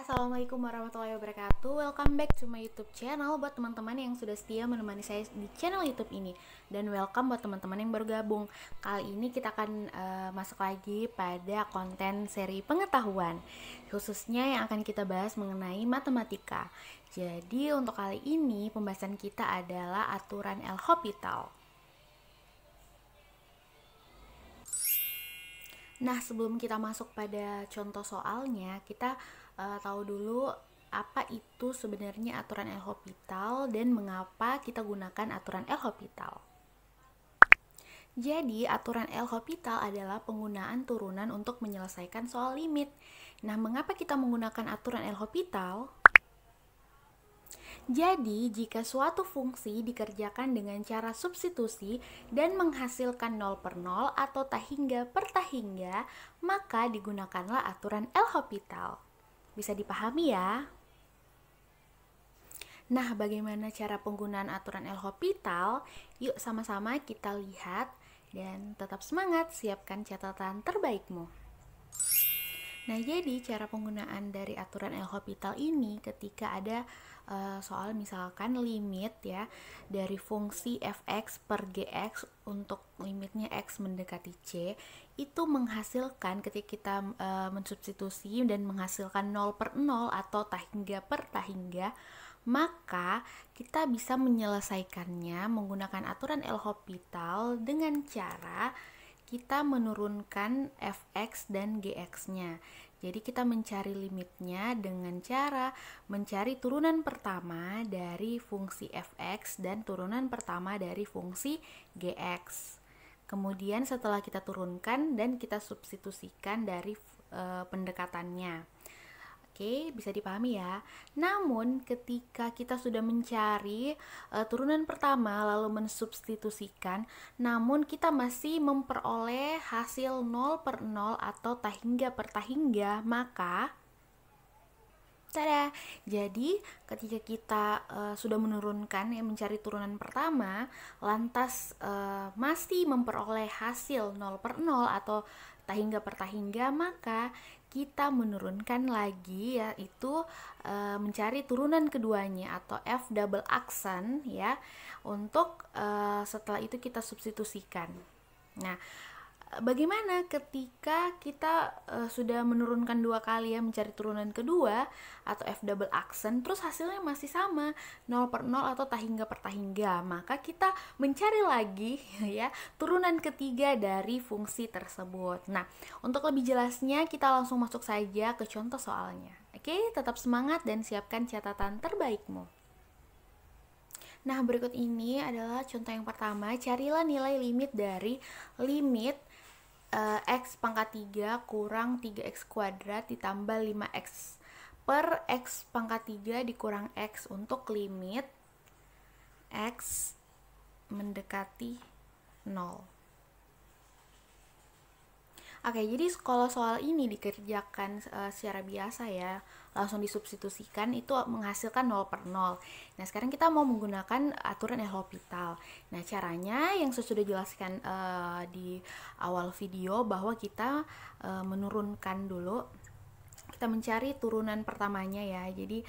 Assalamualaikum warahmatullahi wabarakatuh. Welcome back to my YouTube channel buat teman-teman yang sudah setia menemani saya di channel YouTube ini. Dan welcome buat teman-teman yang baru gabung. Kali ini kita akan masuk lagi pada konten seri pengetahuan, khususnya yang akan kita bahas mengenai matematika. Jadi untuk kali ini pembahasan kita adalah aturan L'Hopital. Nah, sebelum kita masuk pada contoh soalnya, kita tahu dulu apa itu sebenarnya aturan L'Hopital dan mengapa kita gunakan aturan L'Hopital. Jadi, aturan L'Hopital adalah penggunaan turunan untuk menyelesaikan soal limit. Nah, mengapa kita menggunakan aturan L'Hopital? Jadi, jika suatu fungsi dikerjakan dengan cara substitusi dan menghasilkan 0 per 0 atau tahingga per tahingga, maka digunakanlah aturan L'Hopital. Bisa dipahami ya? Nah, bagaimana cara penggunaan aturan L'Hopital? Yuk sama-sama kita lihat dan tetap semangat, siapkan catatan terbaikmu. Nah, jadi cara penggunaan dari aturan L'Hopital ini ketika ada soal misalkan limit ya dari fungsi fx per gx untuk limitnya x mendekati c, itu menghasilkan ketika kita mensubstitusi dan menghasilkan 0 per 0 atau tahingga per tahingga, maka kita bisa menyelesaikannya menggunakan aturan L'Hopital dengan cara kita menurunkan fx dan gx-nya. Jadi kita mencari limitnya dengan cara mencari turunan pertama dari fungsi fx dan turunan pertama dari fungsi gx. Kemudian setelah kita turunkan dan kita substitusikan dari pendekatannya. Oke, bisa dipahami ya. Namun ketika kita sudah mencari turunan pertama lalu mensubstitusikan, namun kita masih memperoleh hasil 0 per 0 atau tahingga per tahingga, maka tada! Jadi ketika kita sudah menurunkan mencari turunan pertama, lantas masih memperoleh hasil 0 per 0 atau tahingga per tahingga, maka kita menurunkan lagi, yaitu mencari turunan keduanya atau f double aksen ya, untuk setelah itu kita substitusikan. Nah, bagaimana ketika kita sudah menurunkan dua kali ya, mencari turunan kedua atau f double aksen, terus hasilnya masih sama 0 per 0 atau tahingga per tahingga, maka kita mencari lagi ya turunan ketiga dari fungsi tersebut. Nah, untuk lebih jelasnya kita langsung masuk saja ke contoh soalnya. Oke, tetap semangat dan siapkan catatan terbaikmu. Nah, berikut ini adalah contoh yang pertama. Carilah nilai limit dari limit x pangkat 3 kurang 3x kuadrat ditambah 5x per x pangkat 3 dikurang x untuk limit x mendekati 0. Oke, jadi kalau soal ini dikerjakan secara biasa ya, langsung disubstitusikan, itu menghasilkan 0 per 0. Nah, sekarang kita mau menggunakan aturan L'Hopital. Nah, caranya yang sudah jelaskan di awal video, bahwa kita menurunkan dulu, kita mencari turunan pertamanya ya. Jadi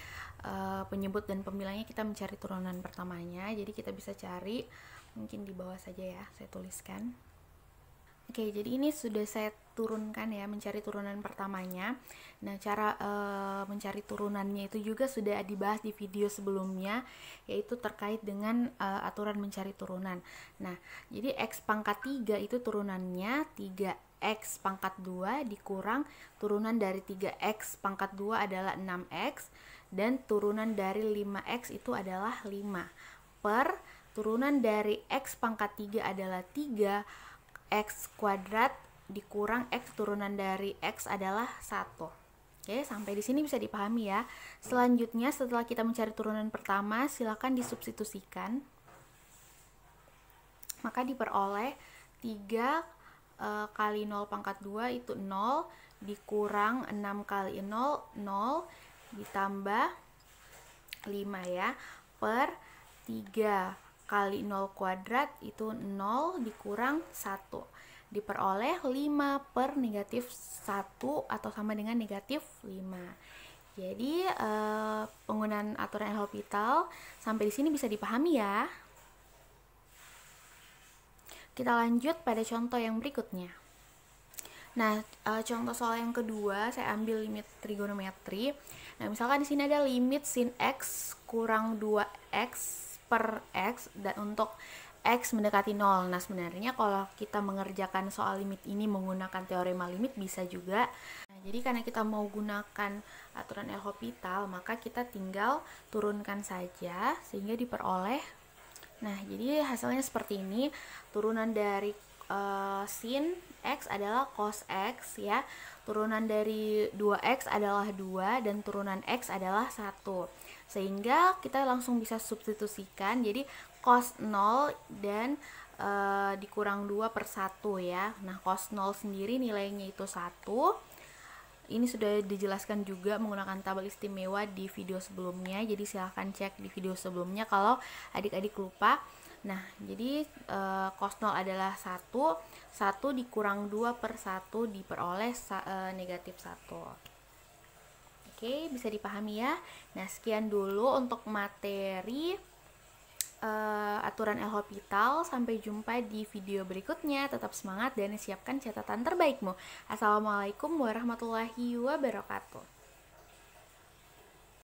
penyebut dan pembilangnya kita mencari turunan pertamanya. Jadi kita bisa cari, mungkin di bawah saja ya, saya tuliskan. Oke, jadi ini sudah saya turunkan ya, mencari turunan pertamanya. Nah, cara mencari turunannya itu juga sudah dibahas di video sebelumnya, yaitu terkait dengan aturan mencari turunan. Nah, jadi x pangkat 3 itu turunannya 3x pangkat 2 dikurang turunan dari 3x pangkat 2 adalah 6x, dan turunan dari 5x itu adalah 5, per turunan dari x pangkat 3 adalah 3 x kuadrat dikurang x turunan dari x adalah 1. Oke, sampai di sini bisa dipahami ya. Selanjutnya setelah kita mencari turunan pertama, silakan disubstitusikan. Maka diperoleh 3 kali 0 pangkat 2 itu 0 dikurang 6 kali 0, 0 ditambah 5 ya, per 3 kali 0 kuadrat itu 0 dikurang 1, diperoleh 5 per negatif 1 atau sama dengan negatif 5. Jadi penggunaan aturan L'Hopital sampai di sini bisa dipahami ya. Kita lanjut pada contoh yang berikutnya. Nah, contoh soal yang kedua, saya ambil limit trigonometri. Nah, misalkan di sini ada limit sin x kurang 2x per x, dan untuk x mendekati 0. Nah, sebenarnya kalau kita mengerjakan soal limit ini menggunakan teorema limit bisa juga. Nah, jadi karena kita mau gunakan aturan L'Hopital, maka kita tinggal turunkan saja sehingga diperoleh. Nah, jadi hasilnya seperti ini. Turunan dari sin x adalah cos x ya. Turunan dari 2x adalah 2 dan turunan x adalah 1. Sehingga kita langsung bisa substitusikan. Jadi cos 0 dan dikurang 2 per 1 ya. Nah, cos 0 sendiri nilainya itu 1. Ini sudah dijelaskan juga menggunakan tabel istimewa di video sebelumnya. Jadi silahkan cek di video sebelumnya kalau adik-adik lupa. Nah, jadi cos 0 adalah 1 dikurang 2 per 1 diperoleh negatif 1. Oke, bisa dipahami ya. Nah, sekian dulu untuk materi aturan L'Hopital. Sampai jumpa di video berikutnya. Tetap semangat dan siapkan catatan terbaikmu. Assalamualaikum warahmatullahi wabarakatuh.